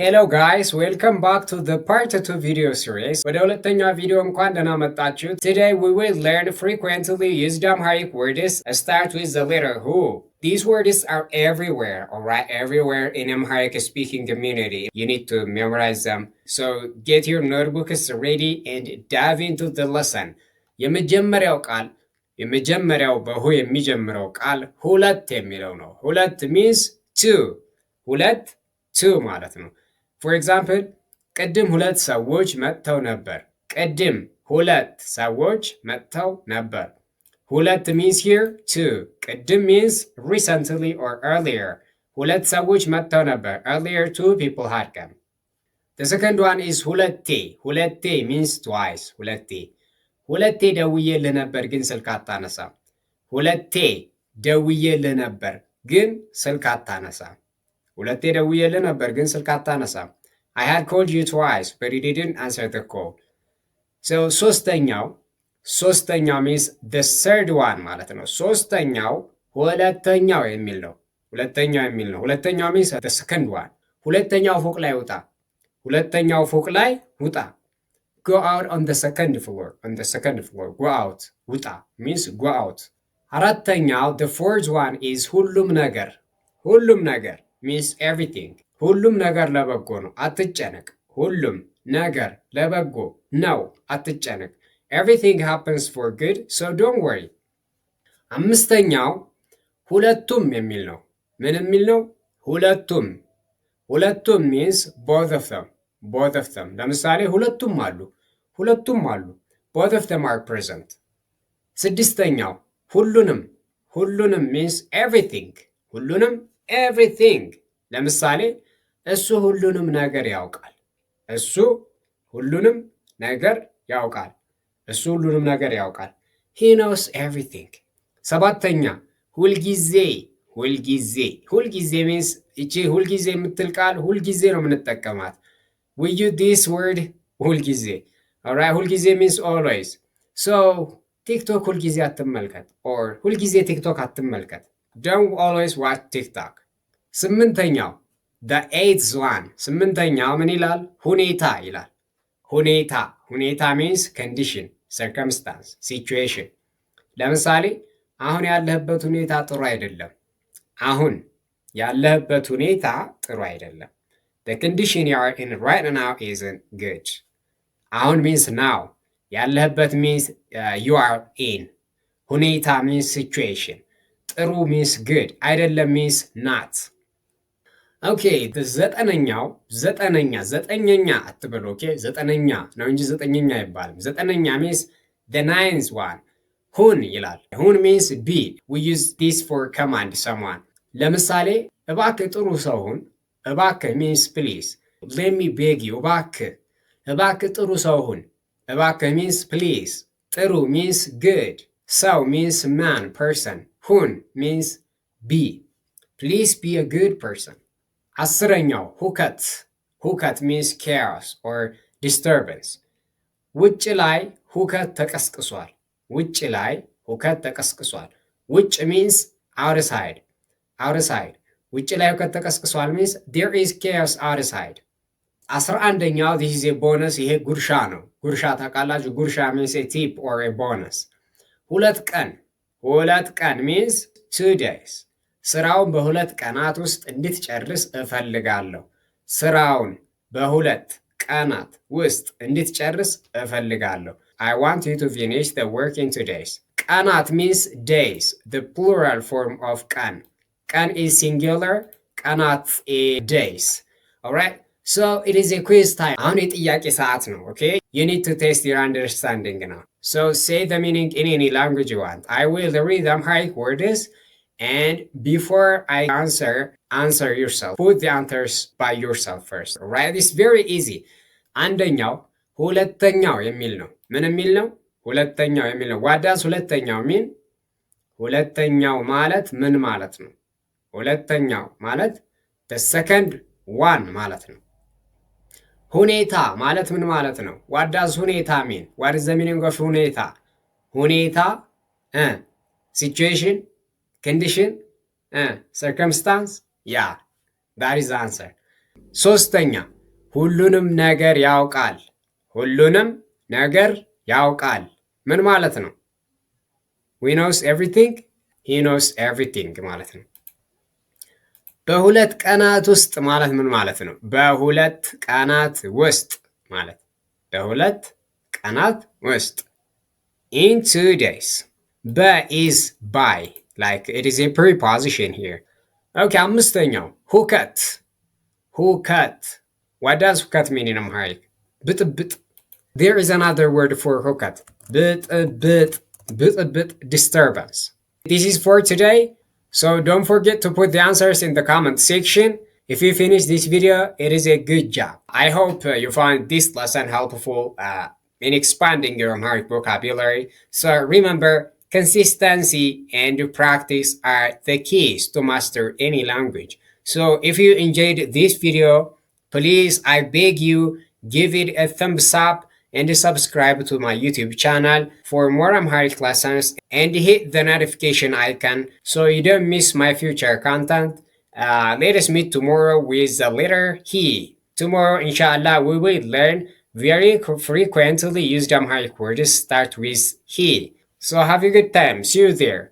Hello guys, welcome back to the part 2 video series. ወደ ሁለተኛው ቪዲዮ እንኳን ደህና መጣችሁ። Today we will learn frequently used Amharic words. Start with the letter who. These words are everywhere, alright? Everywhere in Amharic speaking community. You need to memorize them. So get your notebooks ready and dive into the lesson. የመጀመሪያው በሁ የሚጀምረው ቃል ሁለት የሚለው ነው። ሁለት means two. ሁለት two ማለት ነው። For example, ቅድም ሁለት ሰዎች መጥተው ነበር። ቅድም ሁለት ሰዎች መጥተው ነበር። ሁለት means here two. ቅድም means recently or earlier. ሁለት ሰዎች መጥተው ነበር. Earlier two people had come. The second one is ሁለቴ. ሁለቴ means twice. ሁለቴ ደውዬልህ ነበር ግን ስልክ አታነሳም። ሁለቴ ደውዬልህ ነበር ግን ስልክ አታነሳም። ሁለቴ ደውዬልህ ነበር ግን ስልክ አታነሳም። I had called you twice, but you didn't answer the call. So ሶስተኛው means the third one ማለት ነው። ሶስተኛው ሁለተኛው የሚል ነው። ሁለተኛው means the second one. ሁለተኛው ፎቅ ላይ ውጣ። Go out on the second floor. Go out. ውጣ means go out. አራተኛው the fourth one is ሁሉም ነገር means everything. ሁሉም ነገር ለበጎ ነው፣ አትጨነቅ። ሁሉም ነገር ለበጎ ነው፣ አትጨነቅ። Everything happens for good, so don't worry. አምስተኛው ሁለቱም የሚል ነው። ምን የሚል ነው? ሁለቱም means both of them. ለምሳሌ ሁለቱም አሉ። Both of them are present. ስድስተኛው ሁሉንም means everything. everything. ለምሳሌ እሱ ሁሉንም ነገር ያውቃል። He knows everything. ሰባተኛ ሁልጊዜ means እቺ ሁልጊዜ የምትል ቃል ሁልጊዜ ነው የምንጠቀማት። We use this word ሁልጊዜ. Alright, ሁልጊዜ means always. So ቲክቶክ ሁልጊዜ አትመልከት or ሁልጊዜ ቲክቶክ አትመልከት. Don't always watch TikTok. ስምንተኛው the eighth one. ስምንተኛው ምን ይላል? ሁኔታ ይላል። ሁኔታ means condition, circumstance, situation. ለምሳሌ አሁን ያለህበት ሁኔታ ጥሩ አይደለም። The condition you are in right now isn't good. አሁን means now. ያለህበት means you are in. ሁኔታ means situation. ጥሩ means good. አይደለም means not. Okay, ዘጠነኛ አትበሉ። Okay, ዘጠነኛ ነው እንጂ ዘጠነኛ አይባልም። ዘጠነኛ means the ninth one. ሁን ይላል። ሁን means be. We use this for command someone. ለምሳሌ እባክህ ጥሩ ሰው ሁን። እባክህ means please. Let me beg you. እባክህ ጥሩ ሰው ሁን። እባክህ means please. ጥሩ means good. ሰው means man, person. ሁን means be. Please be a good person. አስረኛው ሁከት means chaos or disturbance. ውጭ ላይ ሁከት ተቀስቅሷል። ውጭ means outside. ውጭ ላይ ሁከት ተቀስቅሷል means there is chaos outside. 11ኛው this is a bonus. ይሄ ጉርሻ ነው። ጉርሻ ታውቃላችሁ? ጉርሻ means a tip or a bonus. ሁለት ቀን means 2 days. ስራውን በሁለት ቀናት ውስጥ እንድትጨርስ እፈልጋለሁ። I want you to finish the work in 2 days. ቀናት means days, the plural form of ቀን is singular, ቀናት is days. Alright, so it is a quiz time. አሁን የጥያቄ ሰዓት ነው. Okay, you need to test your understanding now. So say the meaning in any language you want. I will read them Amharic words. And before I answer yourself. Put the answers by yourself first. Right? It's very easy. አንደኛው ሁለተኛው የሚል ነው። ምን የሚል ነው? ሁለተኛው የሚል ነው። What does ሁለተኛው mean? ሁለተኛው ማለት ምን ማለት ነው? ሁለተኛው ማለት the second one ማለት ነው። ሁኔታ ማለት ምን ማለት ነው? What does ሁኔታ mean? What is the meaning of ሁኔታ? Situation, condition, circumstance. Yeah, that is the answer. ሶስተኛ ሁሉንም ነገር ያውቃል። ሁሉንም ነገር ያውቃል ምን ማለት ነው? ዊ ኖውስ ኤቭሪቲንግ፣ ሂ ኖውስ ኤቭሪቲንግ ማለት ነው። በሁለት ቀናት ውስጥ ማለት ምን ማለት ነው? በሁለት ቀናት ውስጥ ማለት በሁለት ቀናት ውስጥ in 2 days. በ is by like it is a preposition here. ኦኬ አምስተኛው ሁከት ሁከት what does ሁከት mean in Amharic? ብጥብጥ there is another word for ሁከት ብጥብጥ ብጥብጥ disturbance. This is for today, so don't forget to put the answers in the comment section. If you finish this video, it is a good job. I hope you find this lesson helpful in expanding your Amharic vocabulary. So remember, consistency and practice are the keys to master any language. So if you enjoyed this video, please, I beg you, give it a thumbs up and subscribe to my YouTube channel for more Amharic lessons and hit the notification icon so you don't miss my future content. Let us meet tomorrow with the letter He. Tomorrow, inshallah, we will learn very frequently used Amharic words start with He. So have a good time. See you there.